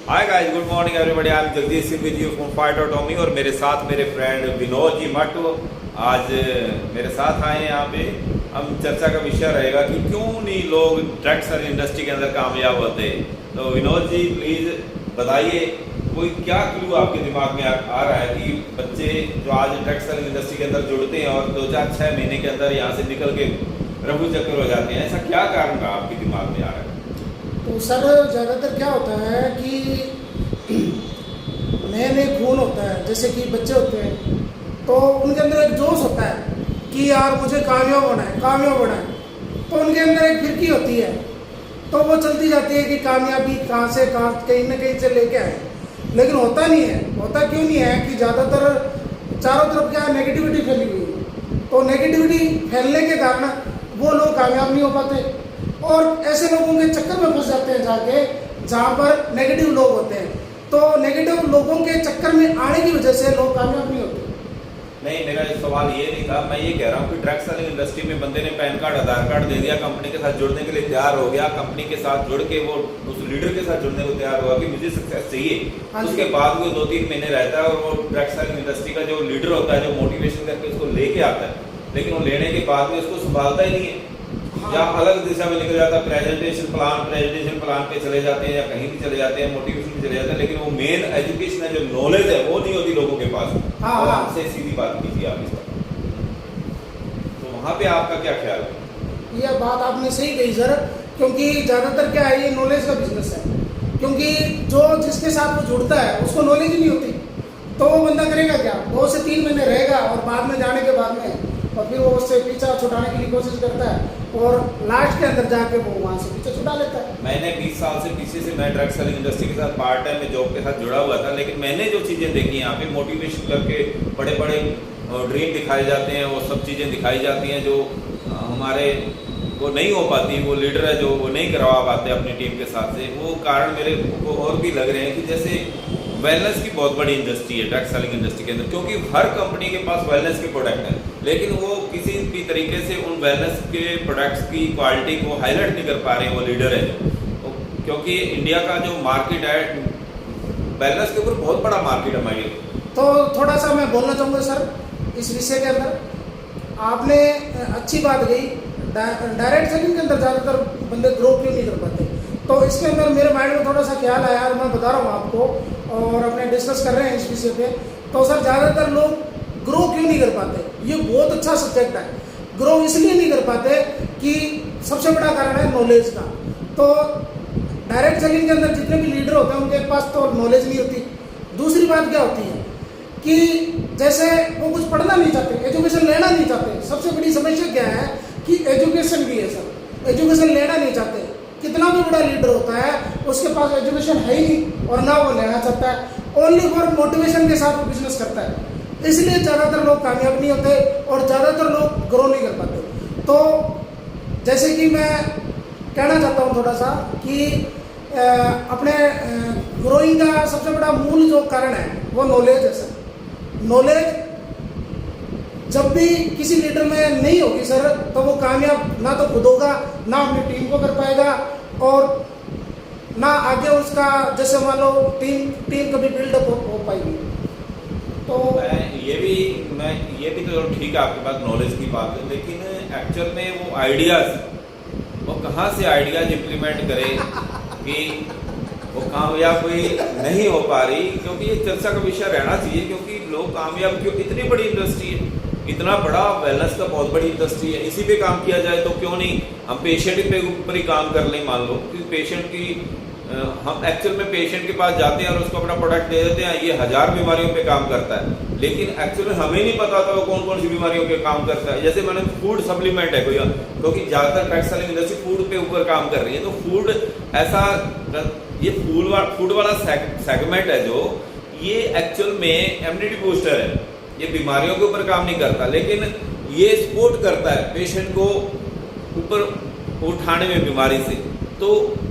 Hi guys, good morning everybody. I am Jagdish Singh with you from fight otomy और मेरे साथ मेरे फ्रेंड विनोद जी मट आज मेरे साथ आए हैं यहाँ पे। हम चर्चा का विषय रहेगा कि क्यों नहीं लोग टेक्सटाइल इंडस्ट्री के अंदर कामयाब होते। तो विनोद जी प्लीज़ बताइए, कोई क्या क्लू आपके दिमाग में आ रहा है कि बच्चे जो आज टेक्सटाइल इंडस्ट्री के अंदर जुड़ते हैं और 2-4-6 महीने के अंदर यहाँ से निकल के रफू चक्कर हो जाते हैं, ऐसा क्या कारण का आपके दिमाग में आ रहा है? तो सर ज़्यादातर क्या होता है कि नए नए खून होता है, जैसे कि बच्चे होते हैं तो उनके अंदर एक जोश होता है कि यार मुझे कामयाब होना है, कामयाब होना है। तो उनके अंदर एक फिरकी होती है, तो वो चलती जाती है कि कामयाबी कहाँ से कहाँ कहीं ना कहीं से लेके आए। लेकिन होता नहीं है। होता क्यों नहीं है कि ज़्यादातर चारों तरफ क्या नेगेटिविटी फैली हुई है। तो नेगेटिविटी फैलने के कारण वो लोग कामयाब नहीं हो पाते और ऐसे लोगों के चक्कर में फंस जाते हैं जाके, जहाँ पर नेगेटिव लोग होते हैं। तो नेगेटिव लोगों के चक्कर में आने की वजह से लोग कामयाब नहीं होते। नहीं, मेरा सवाल ये नहीं था। मैं ये कह रहा हूँ कि टेक्सटाइल इंडस्ट्री में बंदे ने पैन कार्ड, आधार कार्ड दे दिया, कंपनी के साथ जुड़ने के लिए तैयार हो गया, कंपनी के साथ जुड़ के वो उस लीडर के साथ जुड़ने को तैयार हुआ कि मुझे सक्सेस चाहिए। उसके बाद वो 2-3 महीने रहता है और वो टेक्सटाइल इंडस्ट्री का जो लीडर होता है, जो मोटिवेशन करके उसको लेके आता है, लेकिन वो लेने के बाद में उसको संभालता ही नहीं है। या अलग दिशा में निकल जाता है, प्रेजेंटेशन प्लान पे चले जाते हैं या कहीं भी चले जाते हैं, मोटिवेशन पे चले जाते हैं, लेकिन वो मेन एजुकेशन है, जो नॉलेज है, वो नहीं होती लोगों के पास। और हमसे सीधी बात कीजिए आप इस पर, तो वहाँ पे आपका क्या ख्याल है? यह बात आपने सही कही सर, क्योंकि ज़्यादातर क्या है, ये नॉलेज का बिजनेस है। क्योंकि जो जिसके साथ वो जुड़ता है उसको नॉलेज ही नहीं होती, तो वो बंदा करेगा क्या? 2 से 3 महीने रहेगा और बाद में जाने के बाद में और फिर वो उससे पीछा छुड़ाने की कोशिश करता है और लास्ट के अंदर जाके वो वहाँ से पीछे छुड़ा लेता है। मैंने 20 साल से पीछे से मैं टेक्सटाइल इंडस्ट्री के साथ पार्ट टाइम में जॉब के साथ जुड़ा हुआ था, लेकिन मैंने जो चीज़ें देखी यहाँ पे, मोटिवेशन करके बड़े बड़े ड्रीम दिखाए जाते हैं, वो सब चीज़ें दिखाई जाती हैं जो हमारे वो नहीं हो पाती। वो लीडर है जो वो नहीं करवा पाते अपनी टीम के साथ से। वो कारण मेरे को और भी लग रहे हैं कि जैसे वेलनेस की बहुत बड़ी इंडस्ट्री है टेक्सटाइल इंडस्ट्री के अंदर, क्योंकि हर कंपनी के पास वेलनेस के प्रोडक्ट हैं, लेकिन वो किसी भी तरीके से उन वेलनेस के प्रोडक्ट्स की क्वालिटी को हाईलाइट नहीं कर पा रहे हैं वो लीडर है जो। क्योंकि इंडिया का जो मार्केट है वेलनेस के ऊपर बहुत बड़ा मार्केट है हमारे। तो थोड़ा सा मैं बोलना चाहूँगा सर इस विषय के अंदर। आपने अच्छी बात कही, डायरेक्ट सेलिंग के अंदर ज़्यादातर बंदे ग्रो क्यों नहीं कर पाते। तो इसके अंदर मेरे माइंड में थोड़ा सा ख्याल आया और मैं बता रहा हूँ आपको, और अपने डिस्कस कर रहे हैं इस विषय पे। तो सर ज़्यादातर लोग ग्रो क्यों नहीं कर पाते, ये बहुत अच्छा सब्जेक्ट है। ग्रो इसलिए नहीं कर पाते कि सबसे बड़ा कारण है नॉलेज का। तो डायरेक्ट सेलिंग के अंदर जितने भी लीडर होते हैं उनके पास तो नॉलेज नहीं होती। दूसरी बात क्या होती है कि जैसे वो कुछ पढ़ना नहीं चाहते, एजुकेशन लेना नहीं चाहते। सबसे बड़ी समस्या क्या है कि एजुकेशन भी है सर, एजुकेशन लेना नहीं चाहते। कितना भी बड़ा लीडर होता है उसके पास एजुकेशन है ही नहीं और ना वो लेना चाहता है। ओनली फॉर मोटिवेशन के साथ वो बिजनेस करता है, इसलिए ज़्यादातर लोग कामयाब नहीं होते और ज़्यादातर लोग ग्रो नहीं कर पाते। तो जैसे कि मैं कहना चाहता हूँ थोड़ा सा कि अपने ग्रोइंग का सबसे बड़ा मूल जो कारण है वो नॉलेज है सर। नॉलेज जब भी किसी लीडर में नहीं होगी सर, तो वो कामयाब ना तो खुद होगा, ना अपनी टीम को कर पाएगा और ना आगे उसका जैसे मान लो टीम कभी बिल्डअप हो पाएगी। तो मैं ये भी तो ठीक है आपके पास नॉलेज की बात है, लेकिन एक्चुअल में वो आइडियाज़ वो कहाँ से आइडियाज़ इम्प्लीमेंट करे कि वो कामयाब नहीं हो पा रही। क्योंकि ये चर्चा का विषय रहना चाहिए, क्योंकि लोग कामयाब क्यों, इतनी बड़ी इंडस्ट्री है, इतना बड़ा वेलनेस का बहुत बड़ी इंडस्ट्री है, इसी पे काम किया जाए तो क्यों नहीं हम पेशेंट पे ऊपर ही काम कर लें। मान लो कि पेशेंट की हम एक्चुअल में पेशेंट के पास जाते हैं और उसको अपना प्रोडक्ट दे देते हैं, ये 1000 बीमारियों पे काम करता है, लेकिन एक्चुअल में हमें नहीं पता था वो कौन कौन सी बीमारियों पे काम करता है। जैसे मैंने फूड सप्लीमेंट है कोई, क्योंकि ज़्यादातर टेक्सटाइल इंडस्ट्री फूड पे ऊपर काम कर रही है, तो फूड ऐसा ये फूड वाला सेगमेंट है जो ये एक्चुअल में इम्यूनिटी बूस्टर है, ये बीमारियों के ऊपर काम नहीं करता, लेकिन ये सपोर्ट करता है पेशेंट को ऊपर उठाने में बीमारी से। तो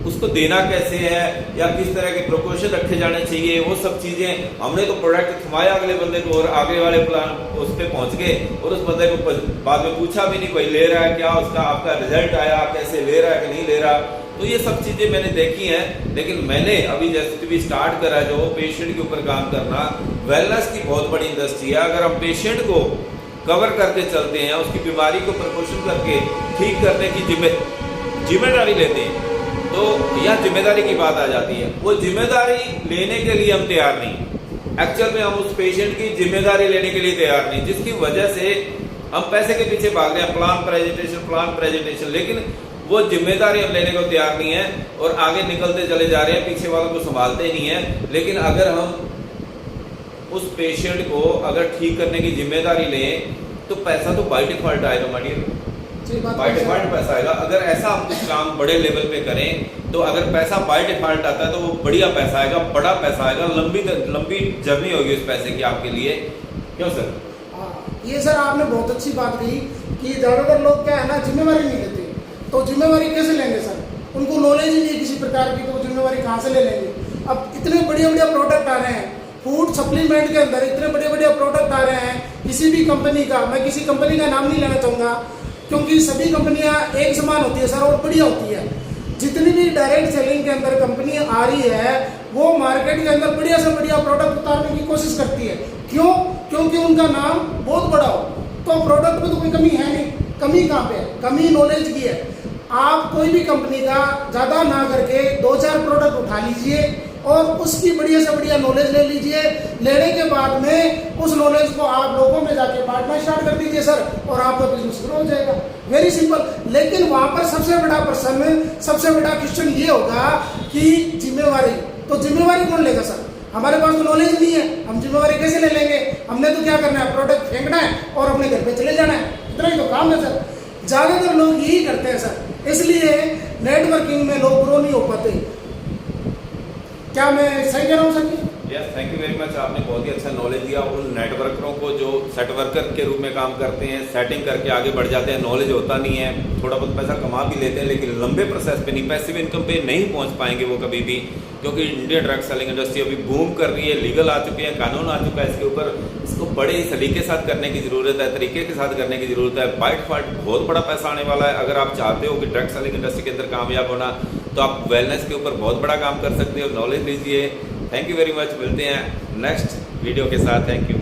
उसको देना कैसे है या किस तरह के प्रिकॉशन रखे जाने चाहिए, वो सब चीज़ें हमने तो प्रोडक्ट थमाया अगले बंदे को और आगे वाले प्लान उस पर पहुँच गए और उस बंदे को बाद में पूछा भी नहीं कोई ले रहा है क्या, उसका आपका रिजल्ट आया, कैसे ले रहा है कि नहीं ले रहा। तो ये सब चीज़ें मैंने देखी हैं, लेकिन मैंने अभी जैसे भी स्टार्ट करा जो पेशेंट के ऊपर काम करना। वेलनेस की बहुत बड़ी इंडस्ट्री है। अगर हम पेशेंट को कवर करके चलते हैं, उसकी बीमारी को प्रपोशन करके ठीक करने की जिम्मेदारी लेते हैं, तो यह जिम्मेदारी की बात आ जाती है। वो जिम्मेदारी लेने के लिए हम तैयार नहीं। एक्चुअल में हम उस पेशेंट की जिम्मेदारी लेने के लिए तैयार नहीं, जिसकी वजह से हम पैसे के पीछे भाग रहे हैं, प्लान प्रेजेंटेशन, लेकिन वो जिम्मेदारी हम लेने को तैयार नहीं है और आगे निकलते चले जा रहे हैं, पीछे वालों को संभालते ही नहीं है। लेकिन अगर हम उस पेशेंट को अगर ठीक करने की जिम्मेदारी लें तो पैसा तो बाय डिफॉल्ट आएगा मटियर, बाय डिफॉल्ट पैसा आएगा। अगर ऐसा हम कुछ काम बड़े लेवल पे करें तो अगर पैसा बाय डिफॉल्ट आता है तो वो बढ़िया पैसा आएगा, बड़ा पैसा आएगा, लंबी जर्नी होगी उस पैसे की आपके लिए। क्यों सर? ये सर आपने बहुत अच्छी बात कही कि ज़्यादातर लोग क्या है ना, जिम्मेवारी नहीं लेते। तो जिम्मेवारी कैसे लेंगे सर? उनको नॉलेज ही नहीं है किसी प्रकार की, तो वो जिम्मेवारी कहाँ से ले लेंगे? अब इतने बढ़िया प्रोडक्ट आ रहे हैं फूड सप्लीमेंट के अंदर, इतने बढ़िया प्रोडक्ट आ रहे हैं किसी भी कंपनी का। मैं किसी कंपनी का नाम नहीं लेना चाहूँगा क्योंकि सभी कंपनियां एक समान होती है सर और बढ़िया होती है। जितनी भी डायरेक्ट सेलिंग के अंदर कंपनी आ रही है वो मार्केट के अंदर बढ़िया से बढ़िया प्रोडक्ट उतारने की कोशिश करती है। क्यों? क्योंकि उनका नाम बहुत बड़ा हो। तो प्रोडक्ट में तो कोई कमी है नहीं। कमी कहाँ पे है? कमी नॉलेज की है। आप कोई भी कंपनी का ज़्यादा ना करके 2-4 प्रोडक्ट उठा लीजिए और उसकी बढ़िया से बढ़िया नॉलेज ले लीजिए। लेने के बाद में उस नॉलेज को आप लोगों में जाके बांटना स्टार्ट कर दीजिए सर, और आपका बिजनेस ग्रो हो जाएगा। Very simple. लेकिन वहाँ पर सबसे बड़ा प्रश्न, सबसे बड़ा क्वेश्चन ये होगा कि जिम्मेवारी। तो जिम्मेवारी कौन लेगा सर? हमारे पास तो नॉलेज नहीं है, हम जिम्मेवारी कैसे ले लेंगे? हमने तो क्या करना है, प्रोडक्ट फेंकना है और अपने घर पे चले जाना है, इतना ही तो काम है सर। ज़्यादातर लोग यही करते हैं सर, इसलिए नेटवर्किंग में लोग ग्रो नहीं हो पाते। क्या मैं सही कह रहा हूँ sir? Yes, thank you very much. आपने बहुत ही अच्छा नॉलेज दिया उन नेटवर्करों को जो सेट वर्कर के रूप में काम करते हैं, सेटिंग करके आगे बढ़ जाते हैं। नॉलेज होता नहीं है, थोड़ा बहुत पैसा कमा भी लेते हैं, लेकिन लंबे प्रोसेस पे नहीं, पैसिव इनकम पे नहीं पहुंच पाएंगे वो कभी भी, क्योंकि इंडियन ड्रग सेलिंग इंडस्ट्री अभी बूम कर रही है, लीगल आ चुके हैं, कानून आ चुका है इसके ऊपर। इसको बड़े ही सलीके के साथ करने की ज़रूरत है, तरीके के साथ करने की ज़रूरत है। बाय डिफॉल्ट बहुत बड़ा पैसा आने वाला है। अगर आप चाहते हो कि ड्रग सेलिंग इंडस्ट्री के अंदर कामयाब होना तो आप वेलनेस के ऊपर बहुत बड़ा काम कर सकते हो। नॉलेज लीजिए। Thank you very much. मिलते हैं नेक्स्ट वीडियो के साथ। Thank you.